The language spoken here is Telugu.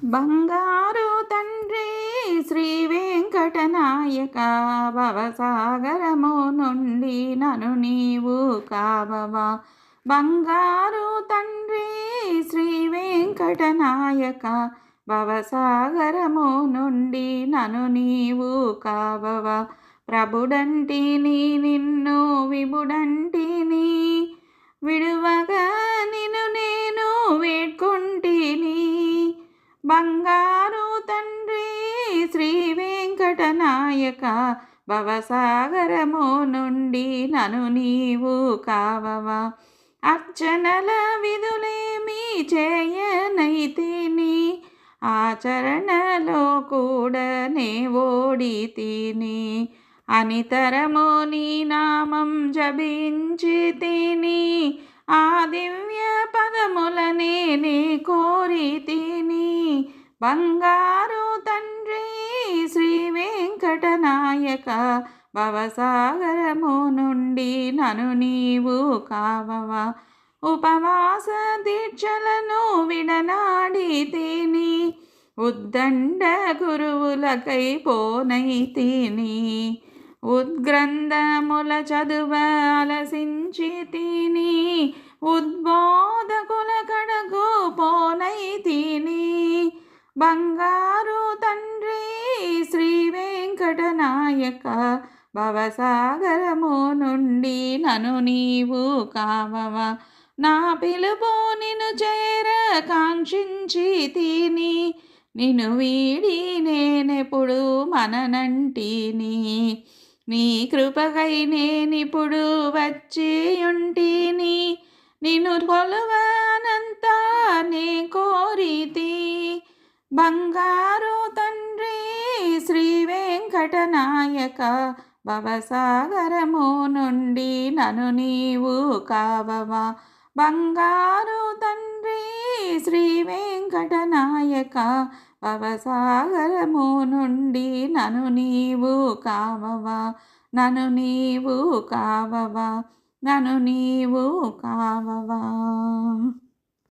బంగారు తండ్రి శ్రీ వెంకటనాయక భవసాగరము నుండి నను నీవు కావవా. బంగారు తండ్రి శ్రీ వెంకటనాయక భవసాగరము నుండి నను నీవు కావవా. ప్రభుడంటిని నిన్ను విభుడంటిని విడువగా నిన్ను నేను వేడ్కొంటిని. బంగారు తండ్రి శ్రీ వెంకటనాయక భవసాగరము నుండి నను నీవు కావవా. అర్చనల విధులేమి చేయనైతిని ఆచరణలో కూడా నే ఓడితిని. అనితరము నీ నామం జపించి తిని ఆ దివ్య పదములనే నే కోరితిని. బంగారు తండ్రి శ్రీ వెంకటనాయక భవసాగరము నుండి నను నీవు కావవా. ఉపవాస దీక్షలను విడనాడితిని ఉద్దండ గురువులకై పోనైతిని. ఉద్గ్రంథముల చదువ అలసించి తిని ఉద్బోధకుల కడకు పోనైతిని. బంగారు తండ్రి శ్రీ వెంకటనాయక భవసాగరము నుండి నను నీవు కావవా. నా పిలుపు నిన్ను చేర కాంక్షించి తిని నిన్ను వీడి నేనెప్పుడు మననంటిని. నీ కృపకై నేనిప్పుడు వచ్చియుంటిని నిన్ను కొలువనంతా నే కోరితి. బంగారు తండ్రి శ్రీ వెంకటనాయక భవసాగరము నుండి నను నీవు కావవా. బంగారు తండ్రి శ్రీ వెంకటనాయక భవసాగరము నుండి నను నీవు కావవా. నను నీవు కావవా. నను నీవు కావవా.